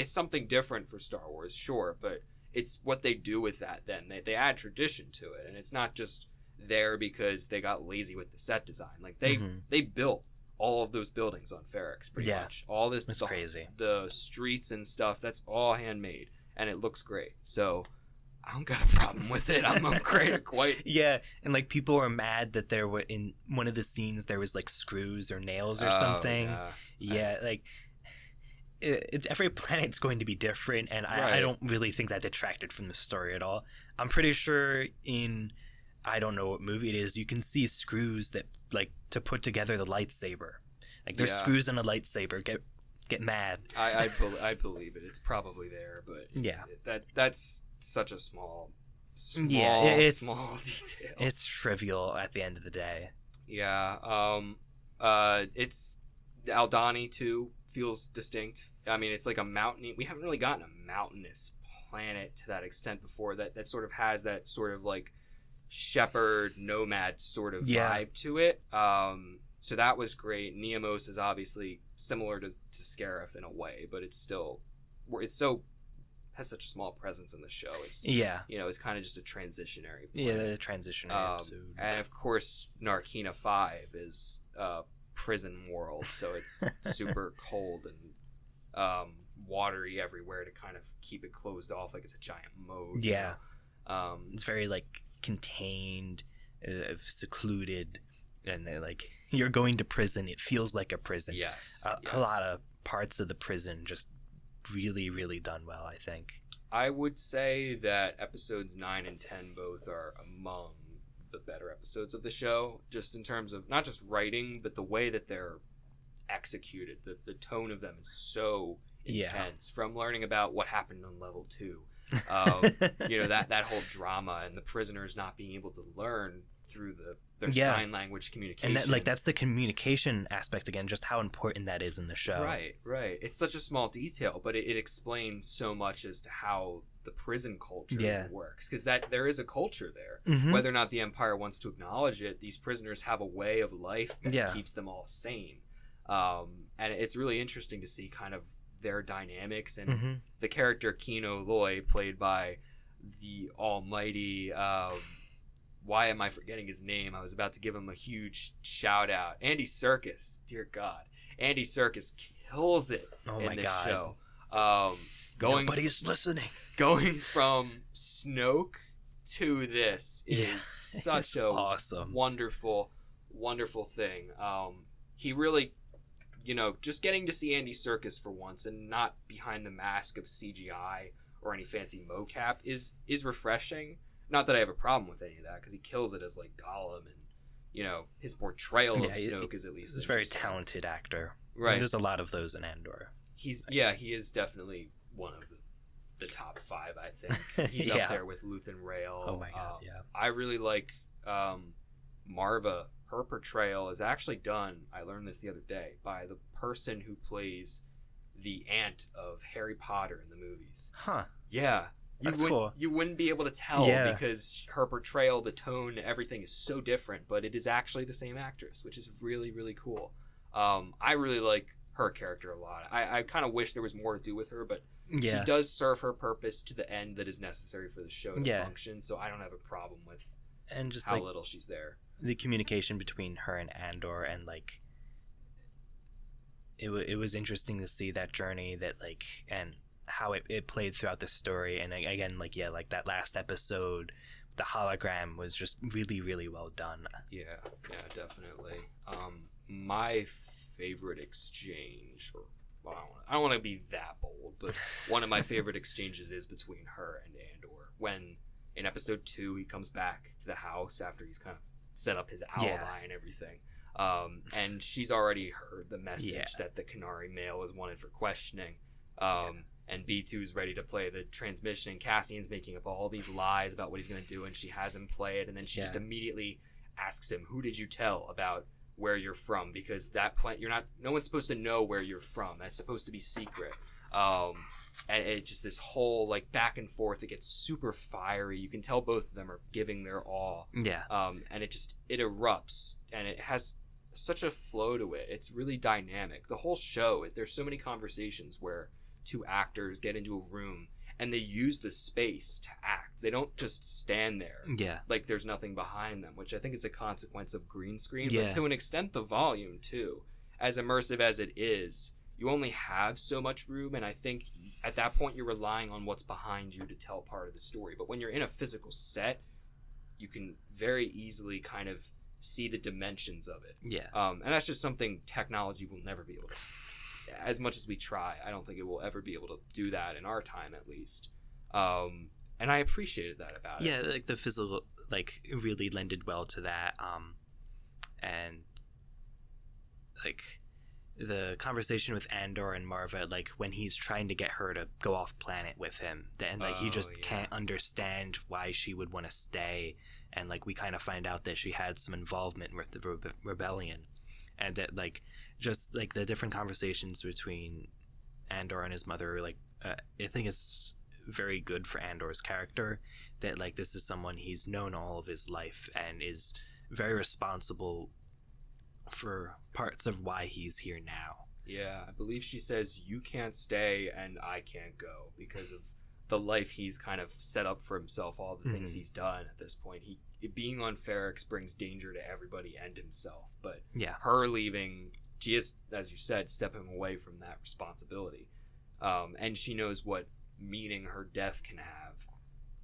something different for Star Wars, sure, but it's what they do with that. Then they add tradition to it, and it's not just there because they got lazy with the set design. Like they built all of those buildings on Ferrix pretty much. All this, it's crazy. The streets and stuff, that's all handmade. and it looks great. So I don't got a problem with it. I'm quite. Yeah, and like people were mad that there were in one of the scenes there was like screws or nails or something. Yeah, like it's every planet's going to be different, and I don't really think that detracted from the story at all. I'm pretty sure in I don't know what movie it is, you can see screws that like to put together the lightsaber. Like there's screws in a lightsaber. Get mad. I believe it. It's probably there, but yeah, that's such a small detail. It's trivial at the end of the day. Yeah. It's Aldani too feels distinct. I mean, it's like a mountain. We haven't really gotten a mountainous planet to that extent before. That sort of has that sort of like shepherd nomad sort of vibe to it. So that was great. Neamos is obviously similar to Scarif in a way, but it's has such a small presence in the show. It's it's kind of just a transitionary planet. Yeah, the transitionary episode. And of course, Narkina 5 is prison world, so it's super cold and watery everywhere to kind of keep it closed off like it's a giant moat. Yeah. It's very like contained, secluded, and they're like you're going to prison. It feels like a prison. Yes. A lot of parts of the prison just really, really done well, I think. I would say that episodes 9 and 10 both are among the better episodes of the show, just in terms of not just writing, but the way that they're executed. The tone of them is so intense. From learning about what happened on level 2, that whole drama and the prisoners not being able to learn through their sign language communication. And that's the communication aspect again, just how important that is in the show. Right. It's such a small detail, but it explains so much as to how the prison culture works, because there is a culture there. Mm-hmm. Whether or not the Empire wants to acknowledge it, these prisoners have a way of life that keeps them all sane. And it's really interesting to see kind of their dynamics, and the character Kino Loy, played by the almighty why am I forgetting his name? I was about to give him a huge shout out. Andy Serkis, dear God, Andy Serkis kills it in this show. Nobody's listening. Going from Snoke to this is such a awesome, wonderful thing. He really, just getting to see Andy Serkis for once and not behind the mask of CGI or any fancy mocap is refreshing. Not that I have a problem with any of that, because he kills it as like Gollum, and his portrayal of Snoke is at least. He's a very talented actor. Right. And there's a lot of those in Andor. He is definitely one of the top 5. I think he's up there with Luthen Rael. Oh my God, I really like Marva. Her portrayal is actually done, I learned this the other day, by the person who plays the aunt of Harry Potter in the movies. Huh. Yeah. That's cool. You wouldn't be able to tell because her portrayal, the tone, everything is so different, but it is actually the same actress, which is really, really cool. I really like her character a lot. I kind of wish there was more to do with her, but she does serve her purpose to the end that is necessary for the show to function, so I don't have a problem with how little she's there. The communication between her and Andor, and like it was interesting to see that journey and how it played throughout the story. And again, like that last episode, the hologram was just really, really well done. Yeah, definitely. My favorite exchange, or I don't want to be that bold, but one of my favorite exchanges is between her and Andor, when in episode 2 he comes back to the house after he's kind of set up his alibi and everything, and she's already heard the message that the Kenari male is wanted for questioning, and B2 is ready to play the transmission, and Cassian's making up all these lies about what he's going to do, and she has him play it, and then she just immediately asks him, who did you tell about where you're from? Because that no one's supposed to know where you're from. That's supposed to be secret. And it just, this whole like back and forth, it gets super fiery. You can tell both of them are giving their all. Yeah. And it erupts, and it has such a flow to it. It's really dynamic. The whole show, there's so many conversations where 2 actors get into a room and they use the space to act. They don't just stand there like there's nothing behind them, which I think is a consequence of green screen, but to an extent the volume too. As immersive as it is, you only have so much room, and I think at that point you're relying on what's behind you to tell part of the story. But when you're in a physical set, you can very easily kind of see the dimensions of it. Yeah. And that's just something technology will never be able to. As much as we try, I don't think it will ever be able to do that in our time, at least. And I appreciated that about it. Yeah, like the physical, like, really lended well to that. And like the conversation with Andor and Marva, like when he's trying to get her to go off planet with him, then like he just can't understand why she would want to stay, and like we kind of find out that she had some involvement with the rebellion, and that like just like the different conversations between Andor and his mother, like I think it's very good for Andor's character that like this is someone he's known all of his life and is very responsible for parts of why he's here now. Yeah, I believe she says you can't stay and I can't go because of the life he's kind of set up for himself, all the things he's done at this point. He being on Ferrix brings danger to everybody and himself, but her leaving, she is, as you said, stepping away from that responsibility. And she knows what meaning her death can have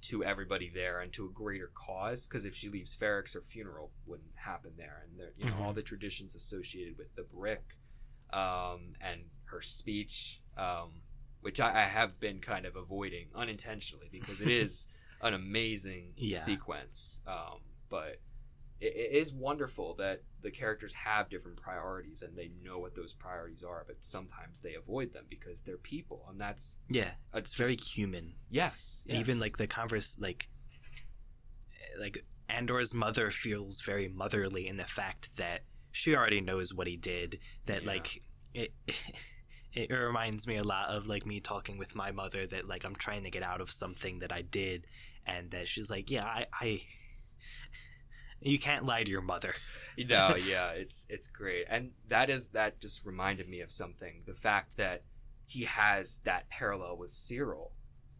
to everybody there and to a greater cause, because if she leaves Ferrix, her funeral wouldn't happen there, and there, you know, all the traditions associated with the brick, and her speech, which I have been kind of avoiding unintentionally because it is an amazing sequence, but it is wonderful that the characters have different priorities and they know what those priorities are, but sometimes they avoid them because they're people, and that's it's just very human. Yes. Even like the like Andor's mother feels very motherly in the fact that she already knows what he did, that like it reminds me a lot of like me talking with my mother, that like I'm trying to get out of something that I did, and that she's like, I you can't lie to your mother. No, yeah, it's great. And that just reminded me of something. The fact that he has that parallel with Cyril,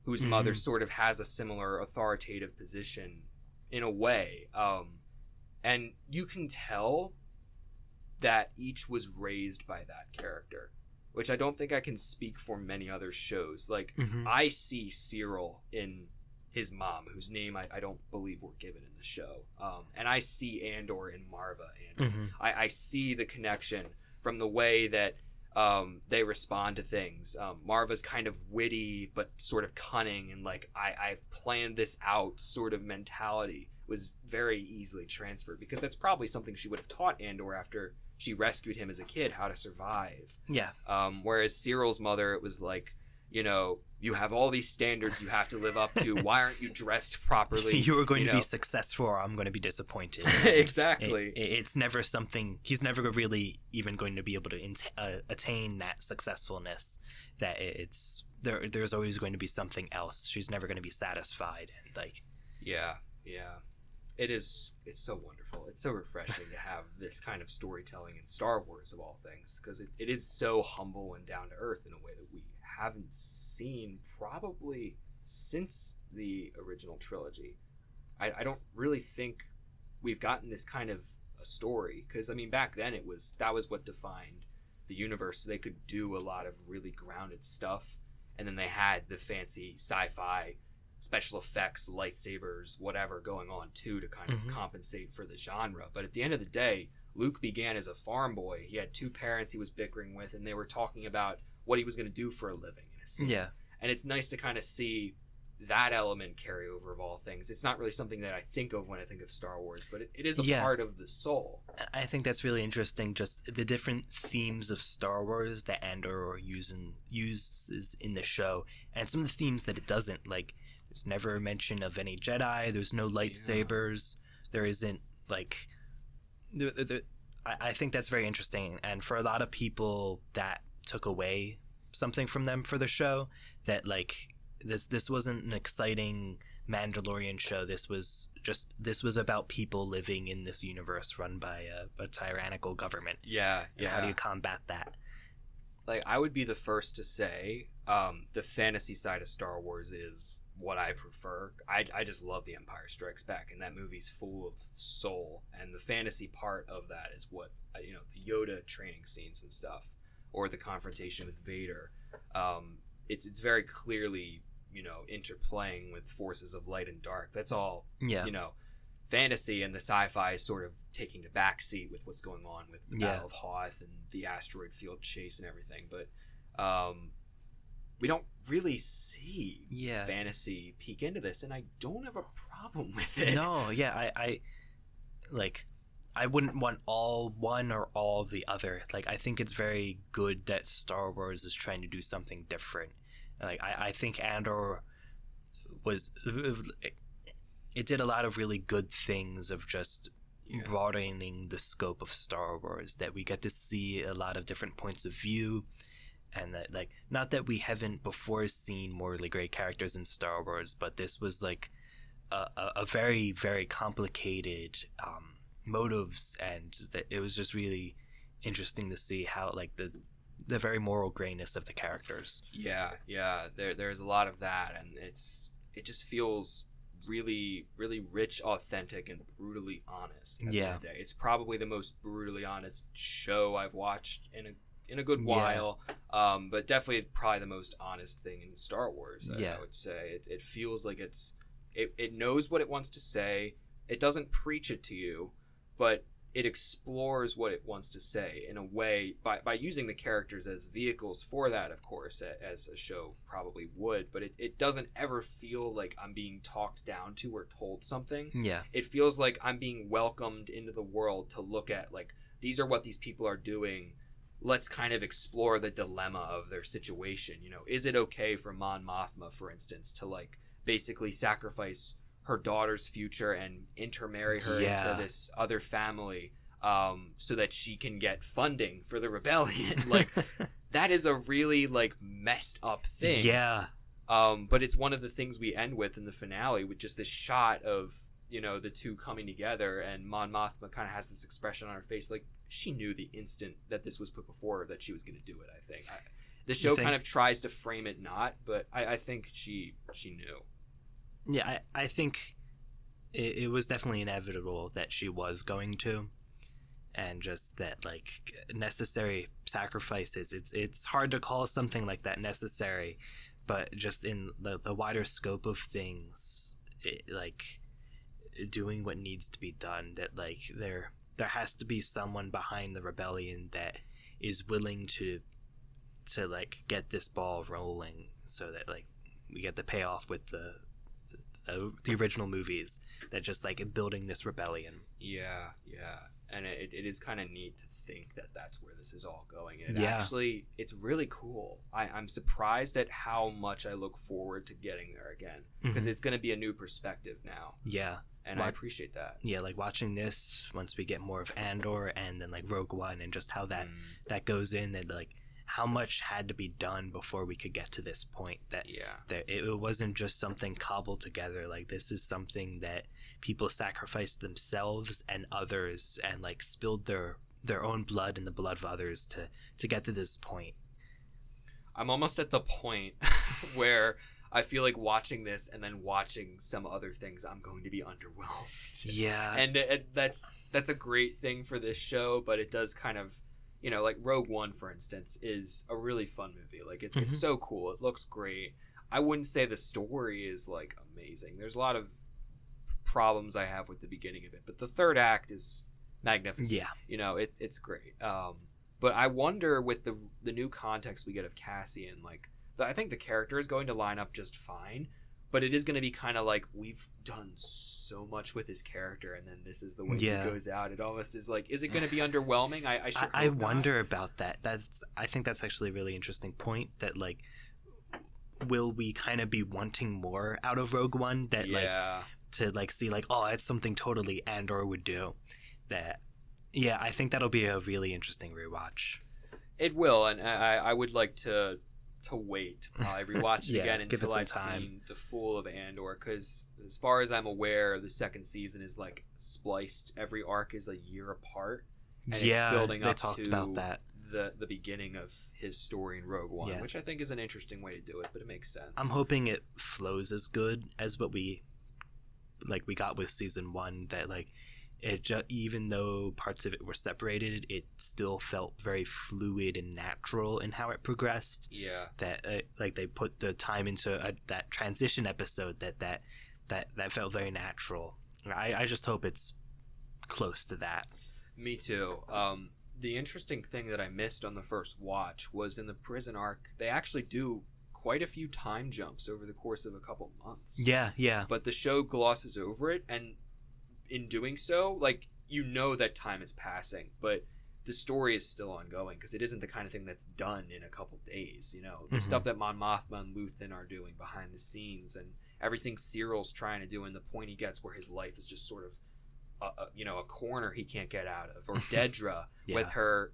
whose mother sort of has a similar authoritative position in a way. And you can tell that each was raised by that character, which I don't think I can speak for many other shows. Like, I see Cyril in his mom, whose name I don't believe were given in the show. And I see Andor in Marva. And I see the connection from the way that they respond to things. Marva's kind of witty, but sort of cunning, and like, I've planned this out sort of mentality was very easily transferred, because that's probably something she would have taught Andor after she rescued him as a kid, how to survive. Yeah. Whereas Cyril's mother, it was like, you know, you have all these standards you have to live up to. Why aren't you dressed properly? You are going to be successful, or I'm going to be disappointed. Exactly. It's never something, he's never really even going to be able to attain that successfulness. That it's there's always going to be something else. She's never going to be satisfied. Like, yeah. It's so wonderful. It's so refreshing to have this kind of storytelling in Star Wars, of all things, because it is so humble and down to earth in a way that we haven't seen probably since the original trilogy. I don't really think we've gotten this kind of a story, because I mean, back then that was what defined the universe. So they could do a lot of really grounded stuff, and then they had the fancy sci-fi special effects, lightsabers, whatever going on too, to kind of compensate for the genre. But at the end of the day, Luke began as a farm boy. He had two parents he was bickering with, and they were talking about what he was going to do for a living in a scene. Yeah. And it's nice to kind of see that element carry over, of all things. It's not really something that I think of when I think of Star Wars, but it is a part of the soul. I think that's really interesting, just the different themes of Star Wars that Andor uses in the show, and some of the themes that it doesn't. Like, there's never a mention of any Jedi, there's no lightsabers, there isn't, like... I think that's very interesting, and for a lot of people that took away something from them for the show, that like this wasn't an exciting Mandalorian show. This was about people living in this universe run by a tyrannical government. Yeah. How do you combat that? Like, I would be the first to say the fantasy side of Star Wars is what I prefer. I just love The Empire Strikes Back, and that movie's full of soul, and the fantasy part of that is what, you know, the Yoda training scenes and stuff, or the confrontation with Vader. it's very clearly, interplaying with forces of light and dark. That's all. Yeah. Fantasy and the sci-fi is sort of taking the back seat with what's going on with the Battle of Hoth and the asteroid field chase and everything. But we don't really see fantasy peek into this, and I don't have a problem with it. No, yeah, I wouldn't want all one or all the other. Like, I think it's very good that Star Wars is trying to do something different. Like, I think Andor it did a lot of really good things of just broadening the scope of Star Wars, that we get to see a lot of different points of view, and that, like, not that we haven't before seen morally great characters in Star Wars, but this was like a very, very complicated motives, and that it was just really interesting to see how, like, the very moral grayness of the characters. There's a lot of that, and it just feels really, really rich, authentic, and brutally honest. At the end of the day. It's probably the most brutally honest show I've watched in a good while, but definitely probably the most honest thing in Star Wars. I would say it feels like it knows what it wants to say. It doesn't preach it to you, but it explores what it wants to say in a way by using the characters as vehicles for that, of course, as a show probably would. But it doesn't ever feel like I'm being talked down to or told something. Yeah. It feels like I'm being welcomed into the world to look at, like, these are what these people are doing. Let's kind of explore the dilemma of their situation. Is it okay for Mon Mothma, for instance, to, like, basically sacrifice her daughter's future and intermarry her into this other family so that she can get funding for the rebellion? Like, that is a really, like, messed up thing. But it's one of the things we end with in the finale, with just this shot of the two coming together, and Mon Mothma kind of has this expression on her face, like she knew the instant that this was put before her that she was going to do it. I think the show kind of tries to frame it not, but I think she knew. Yeah, I think it was definitely inevitable that she was going to, and just that, like, necessary sacrifices. It's hard to call something like that necessary, but just in the wider scope of things, like, doing what needs to be done. That, like, there has to be someone behind the rebellion that is willing to like get this ball rolling, so that, like, we get the payoff with the original movies, that just, like, building this rebellion. And it is kind of neat to think that that's where this is all going, and actually it's really cool. I'm surprised at how much I look forward to getting there again, because it's going to be a new perspective now. And I appreciate that. Like, watching this, once we get more of Andor, and then, like, Rogue One, and just how that goes in, and, like, how much had to be done before we could get to this point, that it wasn't just something cobbled together. Like, this is something that people sacrificed themselves and others, and, like, spilled their own blood and the blood of others to get to this point. I'm almost at the point where I feel like watching this and then watching some other things, I'm going to be underwhelmed. And that's a great thing for this show, but it does kind of, like Rogue One, for instance, is a really fun movie. Like, it's so cool. It looks great. I wouldn't say the story is, like, amazing. There's a lot of problems I have with the beginning of it, but the third act is magnificent. It's great. But I wonder, with the new context we get of Cassian, like, I think the character is going to line up just fine, but it is going to be kind of like, we've done so much with his character, and then this is the way he goes out. It almost is like, is it going to be underwhelming? I wonder about that. I think that's actually a really interesting point, that, like, will we kind of be wanting more out of Rogue One, that like, to, like, see, like, oh, that's something totally Andor would do. That I think that'll be a really interesting rewatch. It will, and I would like to wait while I rewatch it again until I've seen the full of Andor, because as far as I'm aware, the second season is, like, spliced. Every arc is a year apart, and it's building up to about that. The beginning of his story in Rogue One, which I think is an interesting way to do it, but it makes sense. I'm hoping it flows as good as what we got with season 1, that, like, even though parts of it were separated, it still felt very fluid and natural in how it progressed. Yeah. That like they put the time into that transition episode that felt very natural. I just hope it's close to that. Me too. The interesting thing that I missed on the first watch was in the prison arc, they actually do quite a few time jumps over the course of a couple months. Yeah. But the show glosses over it, and in doing so, like, you know that time is passing, but the story is still ongoing because it isn't the kind of thing that's done in a couple days. You know, the stuff that Mon Mothma and Luthen are doing behind the scenes, and everything Cyril's trying to do, and the point he gets where his life is just sort of a corner he can't get out of, or Dedra with her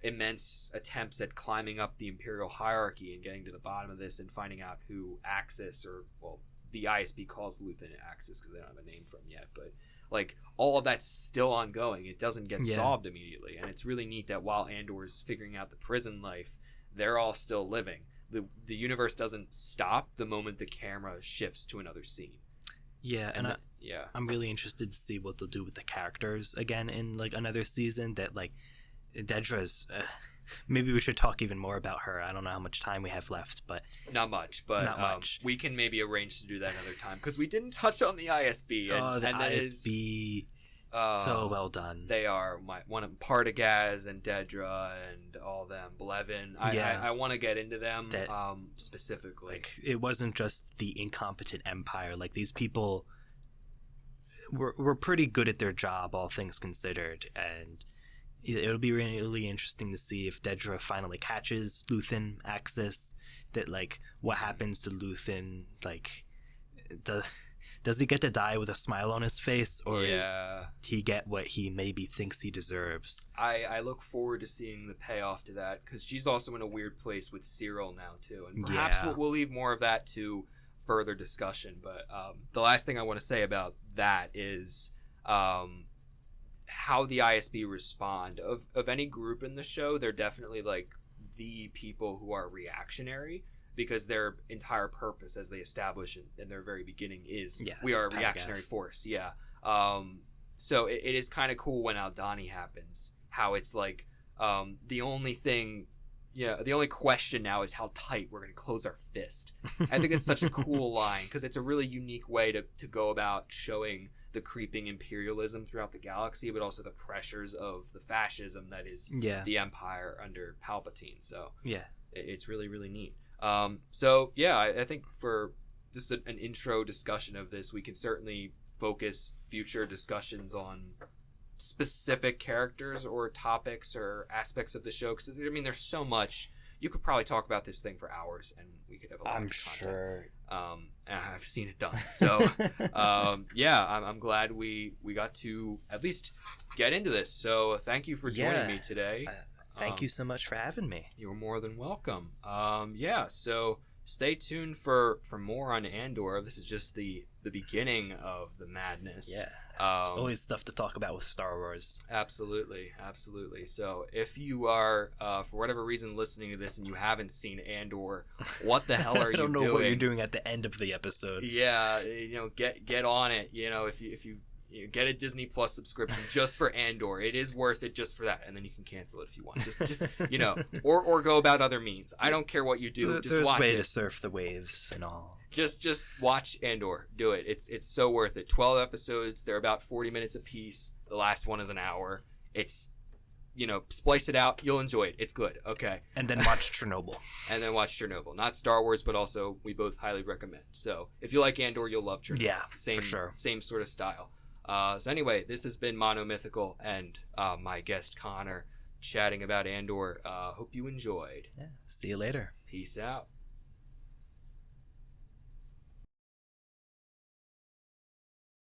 immense attempts at climbing up the Imperial hierarchy and getting to the bottom of this and finding out who Axis, or well, the ISB calls Luthen Axis because they don't have a name for him yet, but like all of that's still ongoing. It doesn't get solved immediately, and it's really neat that while Andor's figuring out the prison life, they're all still living. The universe doesn't stop the moment the camera shifts to another scene. Yeah, and I'm really interested to see what they'll do with the characters again in like another season. That like Dedra's, maybe we should talk even more about her. I don't know how much time we have left, but not much. We can maybe arrange to do that another time because we didn't touch on the ISB. The ISB, so well done. They are one of Partagaz and Dedra and all them. Blevin. I want to get into them specifically. Like, it wasn't just the incompetent Empire. Like, these people were pretty good at their job, all things considered, and it'll be really interesting to see if Dedra finally catches Luthen Axis. That like what happens to Luthen? Like, does he get to die with a smile on his face, or does he get what he maybe thinks he deserves? I look forward to seeing the payoff to that, because she's also in a weird place with Cyril now too, and perhaps we'll leave more of that to further discussion. But the last thing I want to say about that is how the ISB respond. Of any group in the show, they're definitely like the people who are reactionary, because their entire purpose, as they establish in their very beginning, is we are a reactionary force. So it is kind of cool when Aldhani happens, how it's like the only question now is how tight we're going to close our fist. I think it's such a cool line, because it's a really unique way to go about showing the creeping imperialism throughout the galaxy, but also the pressures of the fascism that is the Empire under Palpatine. So it's really, really neat. I think for just an intro discussion of this, we can certainly focus future discussions on specific characters or topics or aspects of the show, because I mean there's so much. You could probably talk about this thing for hours, and we could have a lot of content. Sure. And I've seen it done. So I'm glad we got to at least get into this. So thank you for joining me today. Thank you so much for having me. You're more than welcome. So stay tuned for more on Andor. This is just the beginning of the madness. Yeah. Always stuff to talk about with Star Wars. Absolutely. So if you are, for whatever reason, listening to this and you haven't seen Andor, what the hell are you doing? I don't know what you're doing at the end of the episode. Yeah, get on it. If you get a Disney Plus subscription just for Andor. It is worth it just for that, and then you can cancel it if you want. Just or go about other means. I don't care what you do. Just There's watch a way it. to surf the waves and all. Just watch Andor. Do it. It's so worth it. 12 episodes. They're about 40 minutes apiece. The last one is an hour. It's splice it out. You'll enjoy it. It's good. Okay. And then watch Chernobyl. Not Star Wars, but also we both highly recommend. So if you like Andor, you'll love Chernobyl. Yeah, for sure. Same sort of style. So anyway, this has been Mono Mythical and my guest Connor chatting about Andor. Hope you enjoyed. Yeah. See you later. Peace out.